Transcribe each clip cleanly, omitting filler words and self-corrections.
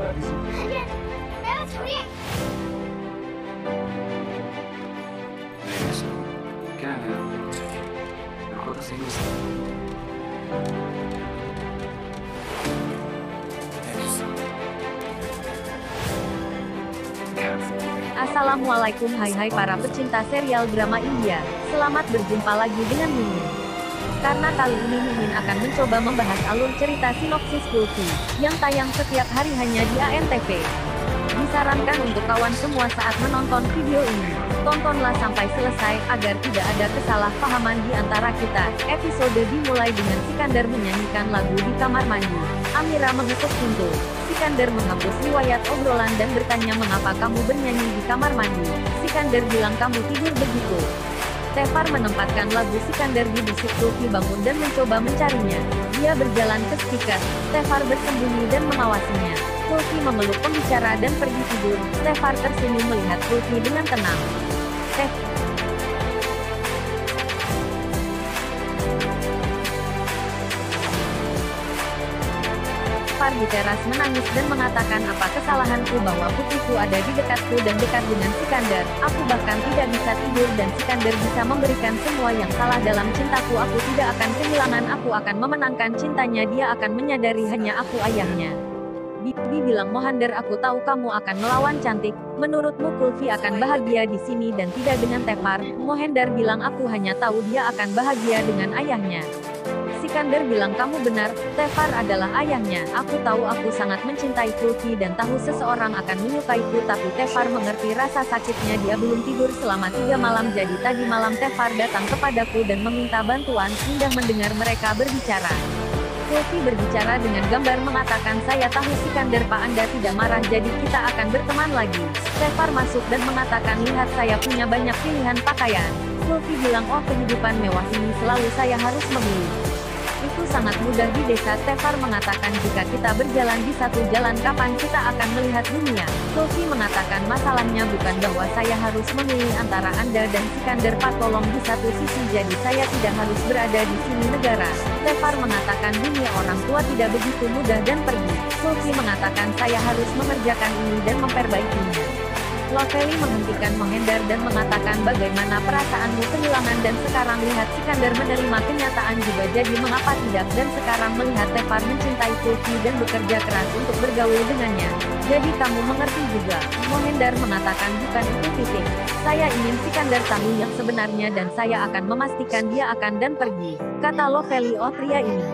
알겠어. 그냥 그거다 생겼어. 알겠어. Assalamualaikum hai para pecinta serial drama India. Selamat berjumpa lagi dengan Mimin. Karena kali ini Mimin akan mencoba membahas alur cerita sinopsis Kulfi yang tayang setiap hari hanya di ANTV. Disarankan untuk kawan semua saat menonton video ini, tontonlah sampai selesai agar tidak ada kesalahpahaman di antara kita. Episode dimulai dengan Sikandar menyanyikan lagu di kamar mandi. Amira mengetuk pintu. Sikandar menghapus riwayat obrolan dan bertanya mengapa kamu bernyanyi di kamar mandi. Sikandar bilang kamu tidur begitu. Tefar menempatkan lagu Sikandar di musik Kulfi bangun dan mencoba mencarinya. Dia berjalan ke speaker. Tefar bersembunyi dan mengawasinya. Kulfi memeluk pembicara dan pergi tidur. Tefar tersenyum melihat Kulfi dengan tenang. Tefar di teras menangis dan mengatakan apa kesalahanku bahwa putriku ada di dekatku dan dekat dengan Sikandar. Aku bahkan tidak bisa tidur dan Sikandar bisa memberikan semua yang salah dalam cintaku. Aku tidak akan kehilangan, aku akan memenangkan cintanya. Dia akan menyadari hanya aku ayahnya. Bibi bilang Mohander, aku tahu kamu akan melawan cantik. Menurutmu Kulfi akan bahagia di sini dan tidak dengan Tefar? Mohander bilang aku hanya tahu dia akan bahagia dengan ayahnya. Sikandar bilang kamu benar, Tefar adalah ayahnya. Aku tahu aku sangat mencintai Kulfi dan tahu seseorang akan menyukaiku, tapi Tefar mengerti rasa sakitnya. Dia belum tidur selama 3 malam, jadi tadi malam Tefar datang kepadaku dan meminta bantuan. Indah mendengar mereka berbicara. Kulfi berbicara dengan gambar mengatakan saya tahu Sikandar Pak Anda tidak marah jadi kita akan berteman lagi. Tefar masuk dan mengatakan lihat saya punya banyak pilihan pakaian. Kulfi bilang oh kehidupan mewah ini selalu saya harus memilih. Itu sangat mudah di desa. Tefar mengatakan jika kita berjalan di satu jalan kapan kita akan melihat dunia. Kulfi mengatakan masalahnya bukan bahwa saya harus memilih antara Anda dan Sikandar Pak tolong di satu sisi jadi saya tidak harus berada di sini negara. Tefar mengatakan dunia orang tua tidak begitu mudah dan pergi. Kulfi mengatakan saya harus mengerjakan ini dan memperbaikinya. Lovely menghentikan Mohander dan mengatakan bagaimana perasaanmu kehilangan dan sekarang lihat Sikandar menerima kenyataan juga jadi mengapa tidak dan sekarang melihat Tefar mencintai Kulfi dan bekerja keras untuk bergaul dengannya. Jadi kamu mengerti juga. Mohander mengatakan bukan itu titik. Saya ingin Sikandar tahu yang sebenarnya dan saya akan memastikan dia akan dan pergi. Kata Lovely oh pria ini.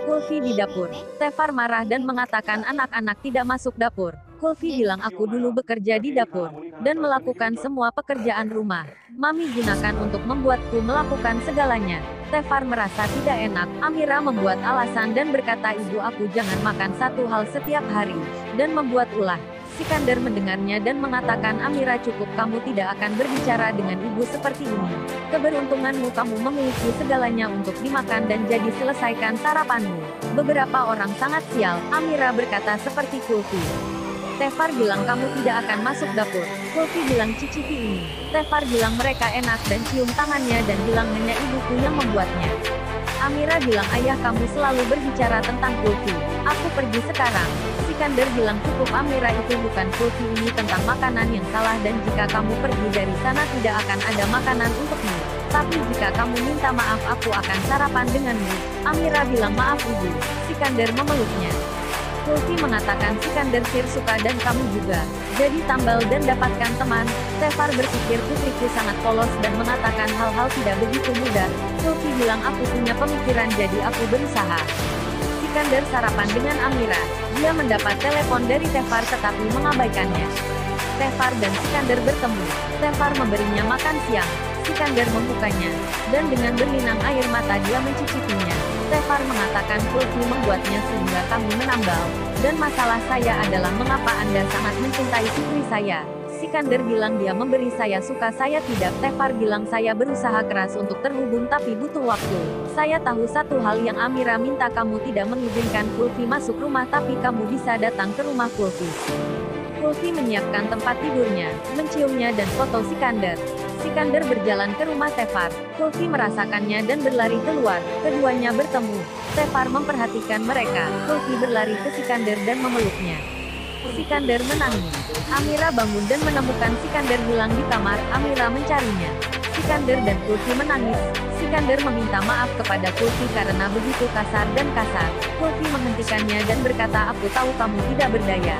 Kulfi di dapur. Tefar marah dan mengatakan anak-anak tidak masuk dapur. Kulfi bilang aku dulu bekerja di dapur dan melakukan semua pekerjaan rumah. Mami gunakan untuk membuatku melakukan segalanya. Tefar merasa tidak enak. Amira membuat alasan dan berkata ibu aku jangan makan satu hal setiap hari dan membuat ulah. Sikandar mendengarnya dan mengatakan Amira cukup, kamu tidak akan berbicara dengan ibu seperti ini. Keberuntunganmu kamu memiliki segalanya untuk dimakan dan jadi selesaikan sarapanmu. Beberapa orang sangat sial. Amira berkata seperti Kulfi. Tefar bilang kamu tidak akan masuk dapur. Kulfi bilang cicipi ini. Tefar bilang mereka enak dan cium tangannya dan bilang hanya ibuku yang membuatnya. Amira bilang ayah kamu selalu berbicara tentang Kulfi. Aku pergi sekarang. Sikandar bilang cukup Amira itu bukan Kulfi ini tentang makanan yang salah dan jika kamu pergi dari sana tidak akan ada makanan untukmu. Tapi jika kamu minta maaf aku akan sarapan denganmu. Amira bilang maaf ibu. Sikandar memeluknya. Kulfi mengatakan Sikandar suka dan kamu juga. Jadi tambal dan dapatkan teman. Tefar berpikir putriku sangat polos dan mengatakan hal-hal tidak begitu mudah. Kulfi bilang aku punya pemikiran jadi aku berusaha. Sikandar sarapan dengan Amira. Dia mendapat telepon dari Tefar tetapi mengabaikannya. Tefar dan Sikandar bertemu. Tefar memberinya makan siang. Sikandar membukanya. Dan dengan berlinang air mata dia mencicipinya. Tefar mengatakan Kulfi membuatnya sehingga kami menambal. Dan masalah saya adalah mengapa Anda sangat mencintai putri saya. Sikandar bilang dia memberi saya suka saya tidak. Tefar bilang saya berusaha keras untuk terhubung tapi butuh waktu. Saya tahu satu hal yang Amira minta kamu tidak mengizinkan Kulfi masuk rumah tapi kamu bisa datang ke rumah Kulfi. Kulfi menyiapkan tempat tidurnya, menciumnya dan foto Sikandar. Sikandar berjalan ke rumah Tefar. Kulfi merasakannya dan berlari keluar. Keduanya bertemu. Tefar memperhatikan mereka. Kulfi berlari ke Sikandar dan memeluknya. Sikandar menangis. Amira bangun dan menemukan Sikandar hilang di kamar. Amira mencarinya. Sikandar dan Kulfi menangis. Sikandar meminta maaf kepada Kulfi karena begitu kasar dan kasar. Kulfi menghentikannya dan berkata, aku tahu kamu tidak berdaya.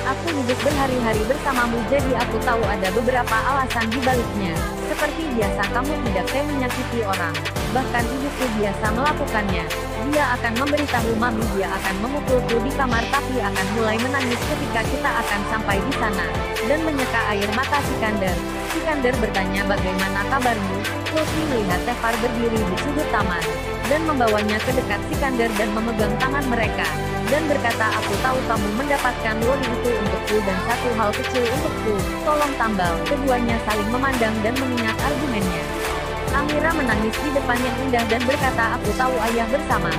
Aku hidup berhari-hari bersamamu, jadi aku tahu ada beberapa alasan di baliknya. Seperti biasa kamu tidak menyakiti orang. Bahkan ibuku biasa melakukannya. Dia akan memberitahu mami dia akan memukulku di kamar tapi akan mulai menangis ketika kita akan sampai di sana. Dan menyeka air mata Sikandar. Sikandar bertanya bagaimana kabarmu? Kulfi melihat Tefar berdiri di sudut taman. Dan membawanya ke dekat Sikandar dan memegang tangan mereka. Dan berkata, aku tahu kamu mendapatkan lori itu untukku dan satu hal kecil untukku. Tolong tambal. Keduanya saling memandang dan mengingat argumennya. Amira menangis di depan yang indah dan berkata, aku tahu ayah bersama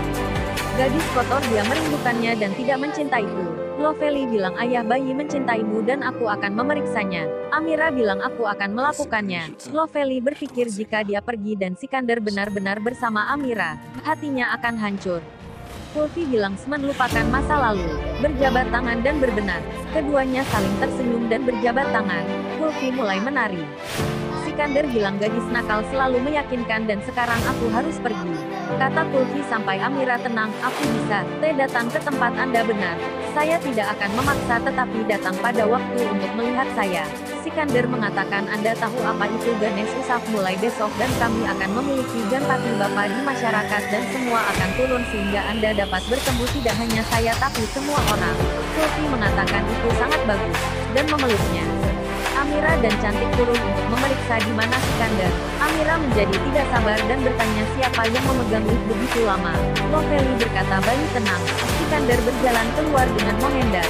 gadis kotor, dia merindukannya dan tidak mencintaiku. Lovely bilang ayah bayi mencintaimu dan aku akan memeriksanya. Amira bilang aku akan melakukannya. Lovely berpikir jika dia pergi dan Sikandar benar-benar bersama Amira, hatinya akan hancur. Kulfi bilang Semen lupakan masa lalu, berjabat tangan dan berbenah. Keduanya saling tersenyum dan berjabat tangan. Kulfi mulai menari. Sikandar bilang gadis nakal selalu meyakinkan dan sekarang aku harus pergi. Kata Kulfi sampai Amira tenang, aku bisa, datang ke tempat Anda benar. Saya tidak akan memaksa tetapi datang pada waktu untuk melihat saya. Sikandar mengatakan Anda tahu apa itu Ganesh Usaf mulai besok dan kami akan memiliki Ganpati Bapa di masyarakat dan semua akan turun sehingga Anda dapat bertemu tidak hanya saya tapi semua orang. Kulfi mengatakan itu sangat bagus, dan memeluknya. Amira dan Cantik turun untuk memeriksa di mana Sikandar. Amira menjadi tidak sabar dan bertanya siapa yang memegang lift begitu lama. Lovely berkata bayi tenang. Sikandar berjalan keluar dengan Mohendar.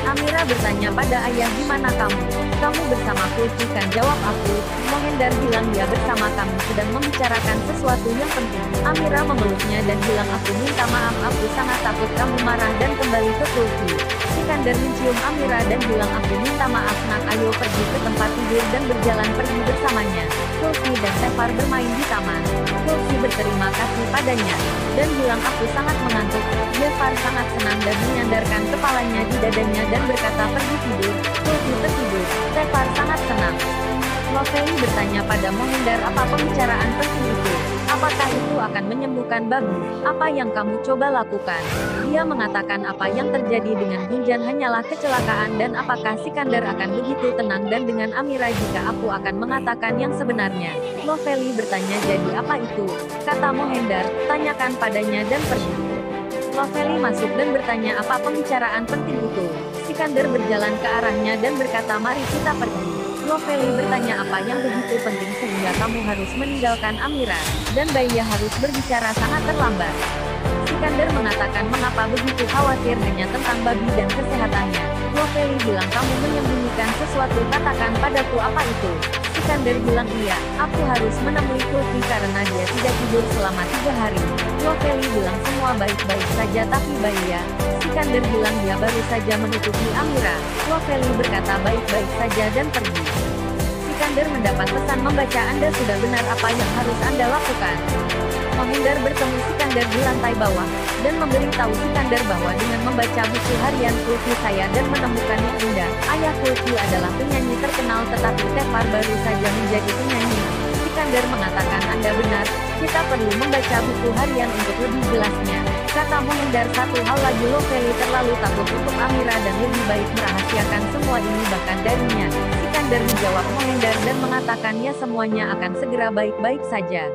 Amira bertanya pada ayah di mana kamu? Kamu bersama Kulfi kan, jawab aku. Mohendar bilang dia bersama kami sedang membicarakan sesuatu yang penting. Amira memeluknya dan bilang aku minta maaf, aku sangat takut kamu marah dan kembali ke Kulfi. Sikandar mencium Amira dan bilang aku minta maaf nak, ayo pergi ke tempat tidur dan berjalan pergi bersamanya. Kulfi dan Tefar bermain di taman. Kulfi berterima kasih padanya dan bilang aku sangat mengantuk. Tefar sangat senang dan menyandarkan kepalanya di dadanya dan berkata pergi tidur. Kulfi tertidur. Tefar sangat senang. Lovely bertanya pada Mohendar apa pembicaraan penting itu. Apakah itu akan menyembuhkan babi? Apa yang kamu coba lakukan? Dia mengatakan apa yang terjadi dengan Gunjan hanyalah kecelakaan dan apakah Sikandar akan begitu tenang dan dengan Amira jika aku akan mengatakan yang sebenarnya. Lovely bertanya jadi apa itu? Kata Mohendar, tanyakan padanya dan pergi. Lovely masuk dan bertanya apa pembicaraan penting itu. Sikandar berjalan ke arahnya dan berkata mari kita pergi. Lovely bertanya apa yang begitu penting sehingga kamu harus meninggalkan Amira, dan Baya harus berbicara sangat terlambat. Sikandar mengatakan mengapa begitu khawatir hanya tentang babi dan kesehatannya. Lovely bilang kamu menyembunyikan sesuatu, katakan padaku apa itu. Sikandar bilang iya, aku harus menemui Kulfi karena dia tidak tidur selama 3 hari. Lovely bilang semua baik-baik saja tapi Baya. Sikandar bilang dia baru saja menutupi Amira. Lovely berkata baik-baik saja dan pergi. Sikandar mendapat pesan membaca Anda sudah benar apa yang harus Anda lakukan. Mohendar bertemu Sikandar di lantai bawah, dan memberitahu Sikandar bahwa dengan membaca buku harian Kulfi saya dan menemukan yang indah, ayah Kulfi adalah penyanyi terkenal tetapi Tefar baru saja menjadi penyanyi. Sikandar mengatakan Anda benar, kita perlu membaca buku harian untuk lebih jelasnya. Kata Mohendar satu hal lagi, Lovely terlalu takut untuk Amira dan lebih baik merahasiakan semua ini bahkan darinya. Sikandar menjawab Mohendar dan mengatakan ya semuanya akan segera baik-baik saja.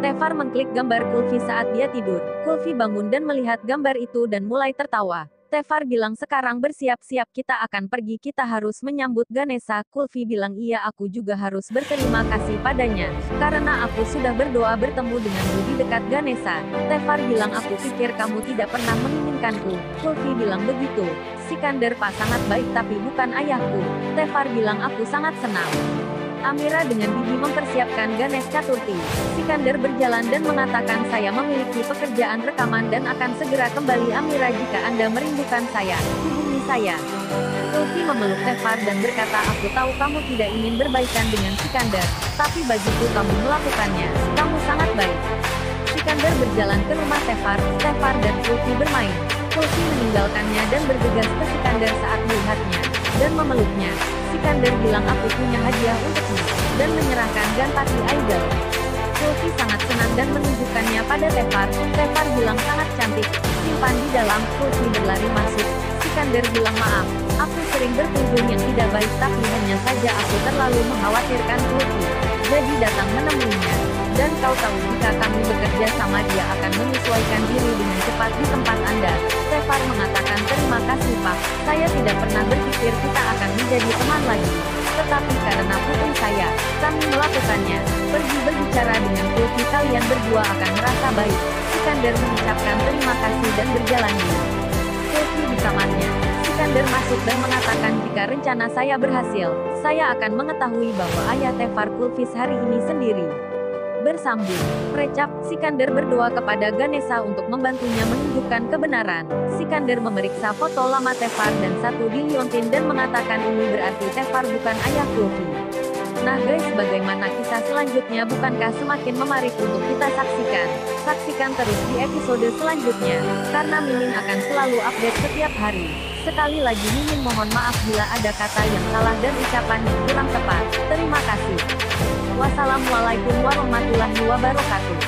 Tefar mengklik gambar Kulfi saat dia tidur. Kulfi bangun dan melihat gambar itu dan mulai tertawa. Tefar bilang sekarang bersiap-siap kita akan pergi, kita harus menyambut Ganesha. Kulfi bilang iya aku juga harus berterima kasih padanya, karena aku sudah berdoa bertemu dengan di dekat Ganesha. Tefar bilang aku pikir kamu tidak pernah menginginkanku. Kulfi bilang begitu. Sikandar Pak sangat baik tapi bukan ayahku. Tefar bilang aku sangat senang. Amira dengan gigi mempersiapkan Ganesh Chaturthi. Sikandar berjalan dan mengatakan saya memiliki pekerjaan rekaman dan akan segera kembali. Amira jika Anda merindukan saya, hubungi saya. Kulfi memeluk Tefar dan berkata aku tahu kamu tidak ingin berbaikan dengan Sikandar, tapi bagiku kamu melakukannya. Kamu sangat baik. Sikandar berjalan ke rumah Tefar dan Kulfi bermain. Kulfi meninggalkan meninggalkannya dan bergegas ke Sikander saat melihatnya dan memeluknya. Sikander bilang aku punya hadiah untukmu, dan menyerahkan Ganpati Idol. Kulfi sangat senang dan menunjukkannya pada Tefar. Tefar bilang sangat cantik, simpan di dalam. Kulfi berlari masuk. Sikander bilang maaf, aku sering berkunjung yang tidak baik tapi hanya saja aku terlalu mengkhawatirkan Kulfi. Jadi datang menemuinya. Dan kau tahu jika kami bekerja sama dia akan menyesuaikan diri dengan cepat di tempat Anda. Tefar mengatakan terima kasih Pak, saya tidak pernah berpikir kita akan menjadi teman lagi. Tetapi karena putri saya, kami melakukannya. Pergi berbicara dengan Kulfi, kalian berdua akan merasa baik. Sikander mengucapkan terima kasih dan berjalan dulu. Kulfi di kamarnya. Sikander masuk dan mengatakan jika rencana saya berhasil, saya akan mengetahui bahwa ayah Tefar Kulfis hari ini sendiri. Bersambung, Precap, Sikander berdoa kepada Ganesha untuk membantunya menunjukkan kebenaran. Sikander memeriksa foto lama Tefar dan satu di Liontin dan mengatakan ini berarti Tefar bukan ayah Kulfi. Nah guys, bagaimana kisah selanjutnya? Bukankah semakin menarik untuk kita saksikan? Saksikan terus di episode selanjutnya, karena Mimin akan selalu update setiap hari. Sekali lagi Mimin mohon maaf bila ada kata yang salah dan ucapan yang kurang tepat. Terima kasih. Wassalamualaikum warahmatullahi wabarakatuh.